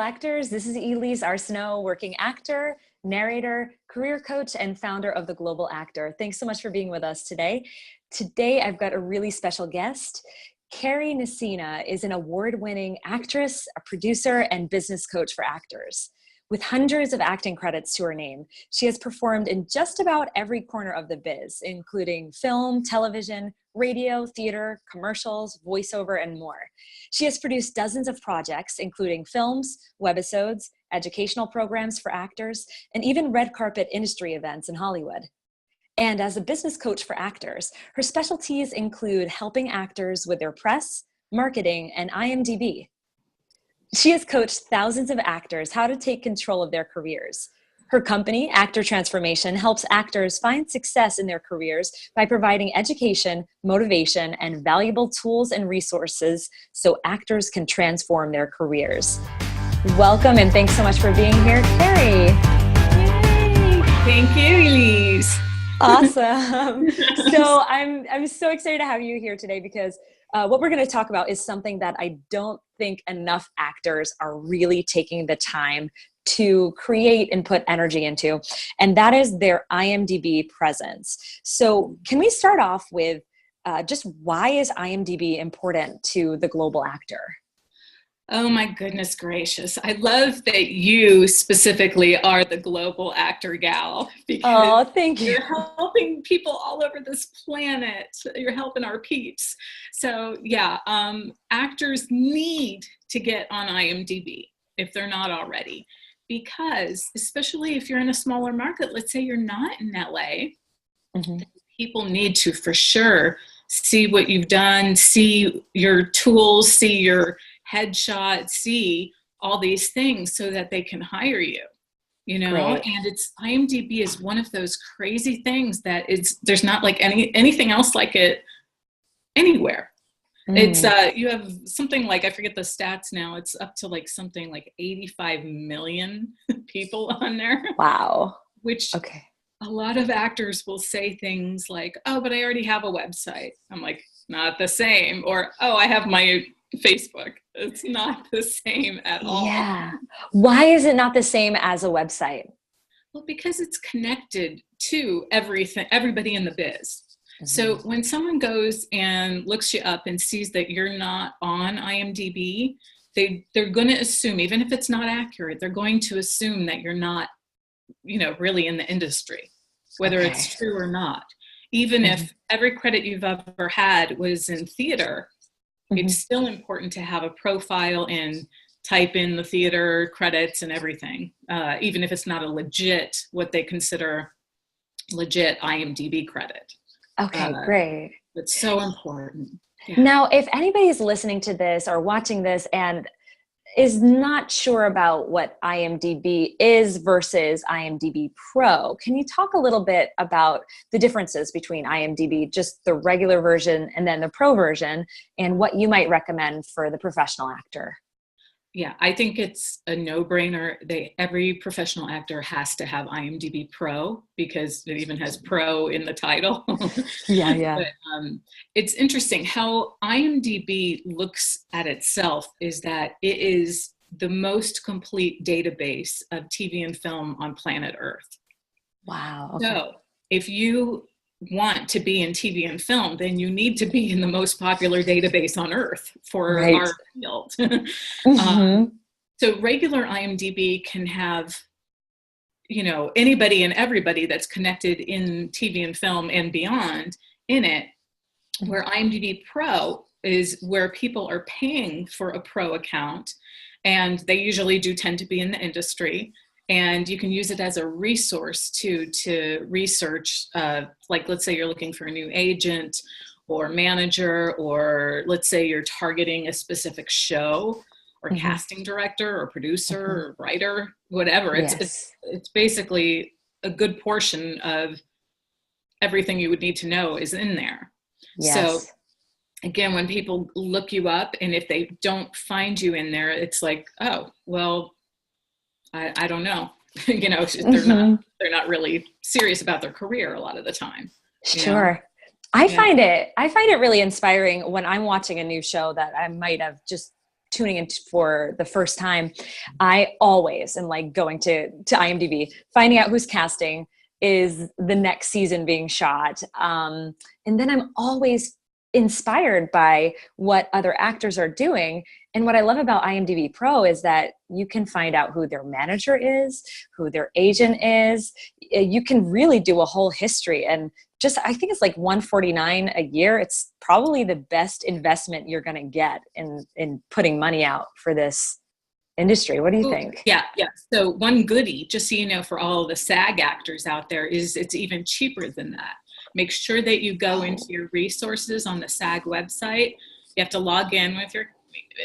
Actors. This is Elise Arsenault, working actor, narrator, career coach, and founder of The Global Actor. Thanks so much for being with us today. Today, I've got a really special guest. Kari Nissena is an award-winning actress, a producer, and business coach for actors. With hundreds of acting credits to her name, she has performed in just about every corner of the biz, including film, television, radio, theater, commercials, voiceover, and more. She has produced dozens of projects, including films, webisodes, educational programs for actors, and even red carpet industry events in Hollywood. And as a business coach for actors, her specialties include helping actors with their press, marketing, and IMDB. She has coached thousands of actors how to take control of their careers. Her company, Actor Transformation, helps actors find success in their careers by providing education, motivation, and valuable tools and resources so actors can transform their careers. Welcome, and thanks so much for being here, Kari. Yay! Thank you, Elise. Awesome. So I'm so excited to have you here today because what we're going to talk about is something that I don't think enough actors are really taking the time to create and put energy into, and that is their IMDb presence. So can we start off with just why is IMDb important to the global actor? Oh my goodness gracious. I love that you specifically are the global actor gal because thank you. You're helping people all over this planet. You're helping our peeps. So yeah, actors need to get on IMDb if they're not already, because especially if you're in a smaller market, let's say you're not in LA, people need to for sure see what you've done, see your tools, see your headshot, see all these things so that they can hire you, you know. Right. And it's IMDb is one of those crazy things that there's not like anything else like it anywhere. It's you have something like, I forget the stats now, it's up to like something like 85 million people on there. Wow. Which a lot of actors will say things like, oh, but I already have a website. I'm like, not the same. Or, oh, I have my Facebook. It's not the same at all. Yeah. Why is it not the same as a website? Well, because it's connected to everybody in the biz. So when someone goes and looks you up and sees that you're not on IMDb, they're going to assume, even if it's not accurate, they're going to assume that you're not, you know, really in the industry, whether it's true or not. Even if every credit you've ever had was in theater, it's still important to have a profile and type in the theater credits and everything, even if it's not a legit, what they consider legit IMDb credit. Okay, great. It's so important. Yeah. Now, if anybody's listening to this or watching this and is not sure about what IMDb is versus IMDb Pro, can you talk a little bit about the differences between IMDb, just the regular version and then the Pro version, and what you might recommend for the professional actor? Yeah, I think it's a no-brainer. Every professional actor has to have IMDb Pro because it even has Pro in the title. Yeah. But it's interesting how IMDb looks at itself is that it is the most complete database of TV and film on planet Earth. Wow. Okay. So if you want to be in TV and film, then you need to be in the most popular database on Earth for our field. So regular IMDb can have, you know, anybody and everybody that's connected in TV and film and beyond in it, where IMDb Pro is where people are paying for a pro account, and they usually do tend to be in the industry. And you can use it as a resource to research, like let's say you're looking for a new agent or manager, or let's say you're targeting a specific show or casting director or producer or writer, whatever. It's basically a good portion of everything you would need to know is in there. So again, when people look you up and if they don't find you in there, it's like, oh, well, I don't know, you know, they're not really serious about their career a lot of the time. Sure. Know? I find it really inspiring when I'm watching a new show that I might have just tuning in for the first time, I always am like going to IMDb, finding out who's casting, is the next season being shot. And then I'm always inspired by what other actors are doing. And what I love about IMDb Pro is that you can find out who their manager is, who their agent is. You can really do a whole history. And just, I think it's like $149 a year. It's probably the best investment you're going to get in putting money out for this industry. What do you think? Yeah. So one goodie, just so you know, for all the SAG actors out there, is it's even cheaper than that. Make sure that you go into your resources on the SAG website. You have to log in with your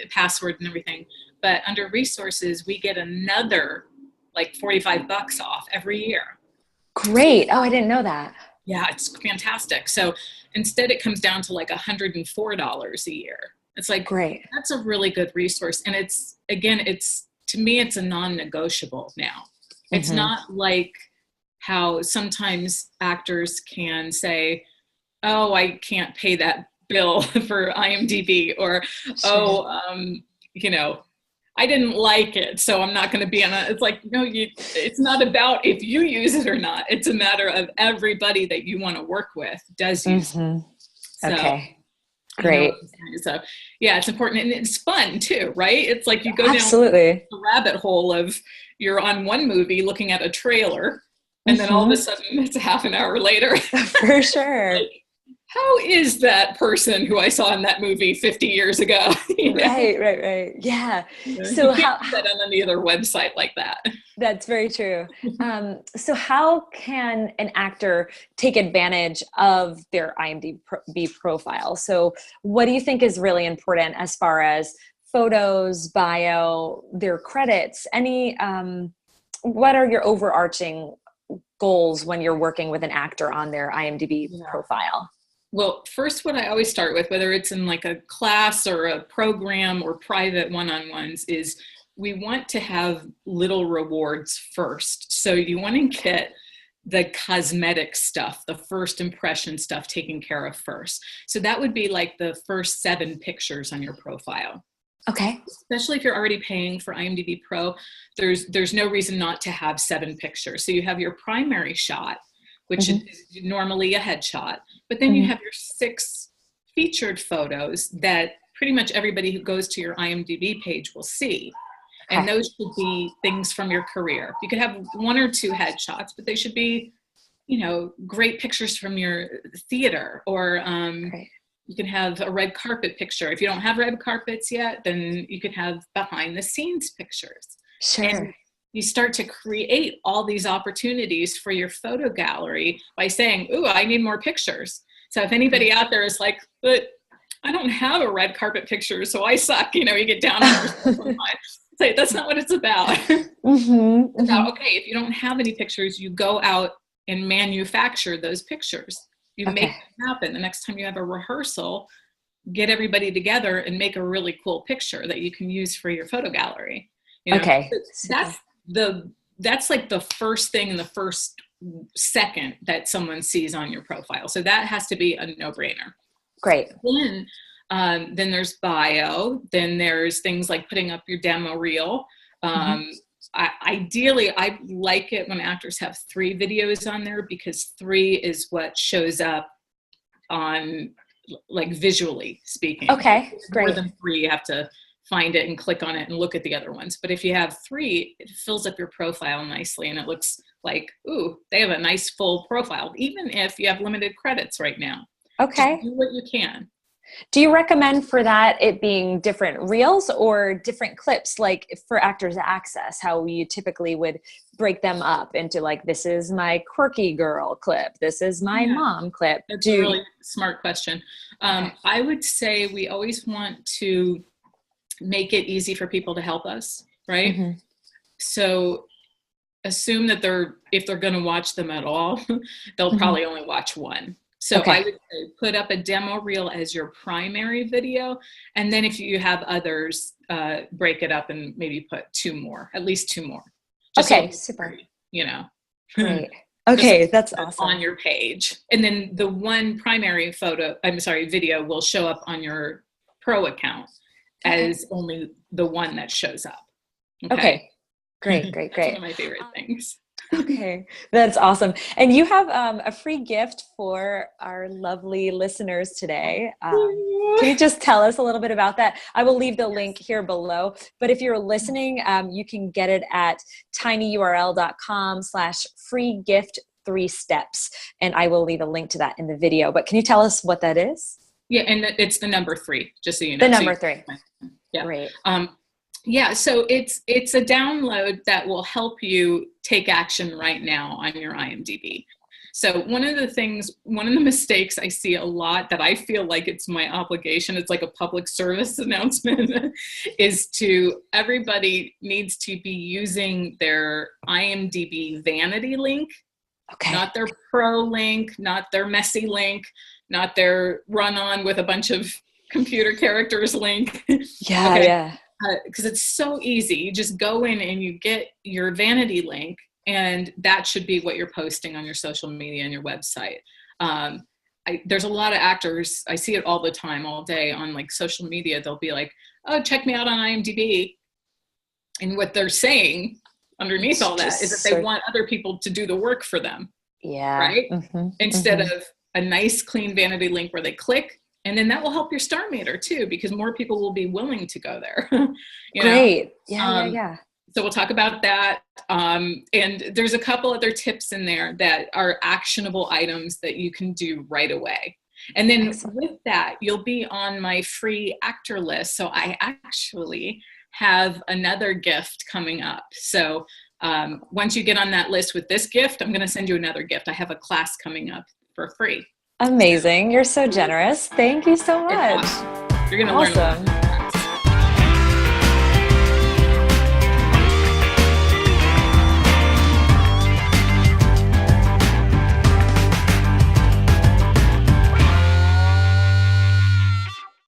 password and everything. But under resources, we get another like $45 off every year. Great. Oh, I didn't know that. Yeah, it's fantastic. So instead it comes down to like $104 a year. It's like, great. That's a really good resource. And it's, again, to me, it's a non-negotiable now. It's not like how sometimes actors can say, oh, I can't pay that bill for IMDb, or, I didn't like it, so I'm not going to be on it. It's like, no, it's not about if you use it or not. It's a matter of everybody that you want to work with does use it. So, okay. Great. So yeah, it's important, and it's fun too, right? It's like you go down the rabbit hole of, you're on one movie looking at a trailer, and then all of a sudden it's a half an hour later. For sure. Like, how is that person who I saw in that movie 50 years ago? Right. Yeah. So you can't put that on any other website like that. That's very true. So how can an actor take advantage of their IMDb profile? So what do you think is really important as far as photos, bio, their credits, what are your overarching goals when you're working with an actor on their IMDb profile? Well, first, what I always start with, whether it's in like a class or a program or private one-on-ones, is we want to have little rewards first. So you want to get the cosmetic stuff, the first impression stuff taken care of first. So that would be like the first 7 pictures on your profile. Okay. Especially if you're already paying for IMDb Pro, there's no reason not to have 7 pictures. So you have your primary shot, which is normally a headshot, but then you have your 6 featured photos that pretty much everybody who goes to your IMDb page will see. And those should be things from your career. You could have 1 or 2 headshots, but they should be, great pictures from your theater, or you can have a red carpet picture. If you don't have red carpets yet, then you could have behind the scenes pictures. Sure. And you start to create all these opportunities for your photo gallery by saying, ooh, I need more pictures. So if anybody out there is like, but I don't have a red carpet picture, so I suck, you get down on yourself. Say, that's not what it's about. It's about, okay, if you don't have any pictures, you go out and manufacture those pictures. You make them happen. The next time you have a rehearsal, get everybody together and make a really cool picture that you can use for your photo gallery. Okay. That's like the first thing in the first second that someone sees on your profile. So that has to be a no-brainer. Great. Then there's bio. Then there's things like putting up your demo reel. Ideally, I like it when actors have 3 videos on there, because 3 is what shows up on, like, visually speaking. Okay, great. More than 3, you have to find it and click on it and look at the other ones. But if you have 3, it fills up your profile nicely, and it looks like, ooh, they have a nice full profile, even if you have limited credits right now. Okay. Just do what you can. Do you recommend for that it being different reels or different clips, like for actors to access, how you typically would break them up into, like, this is my quirky girl clip, this is my mom clip? That's a really smart question. I would say we always want to make it easy for people to help us, right? So assume that if they're going to watch them at all, they'll probably only watch 1. So I would say put up a demo reel as your primary video. And then if you have others, break it up and maybe put 2 more, at least 2 more. Just super. Great. Okay, that's awesome. On your page. And then the 1 primary video will show up on your pro account. as only the one that shows up. Okay. Great. That's one of my favorite things. Okay, that's awesome. And you have a free gift for our lovely listeners today. Can you just tell us a little bit about that? I will leave the link here below, but if you're listening, you can get it at tinyurl.com/free gift 3 steps. And I will leave a link to that in the video, but can you tell us what that is? Yeah. And it's the number 3, just so you know. The number 3. Yeah. Great. Yeah, so it's a download that will help you take action right now on your IMDb. So one of the mistakes I see a lot that I feel like it's my obligation, it's like a public service announcement, is everybody needs to be using their IMDb vanity link, not their pro link, not their messy link, not their run on with a bunch of computer characters link. Yeah. Because it's so easy. You just go in and you get your vanity link, and that should be what you're posting on your social media and your website. There's a lot of actors, I see it all the time, all day on like social media. They'll be like, oh, check me out on IMDb. And what they're saying underneath all that is that they want other people to do the work for them. Yeah. Right? Instead of a nice, clean vanity link where they click. And then that will help your star meter too, because more people will be willing to go there. Great. Yeah. So we'll talk about that. And there's a couple other tips in there that are actionable items that you can do right away. And then with that, you'll be on my free actor list. So I actually have another gift coming up. So once you get on that list with this gift, I'm going to send you another gift. I have a class coming up for free. Amazing. You're so generous. Thank you so much. You're going to learn a lot.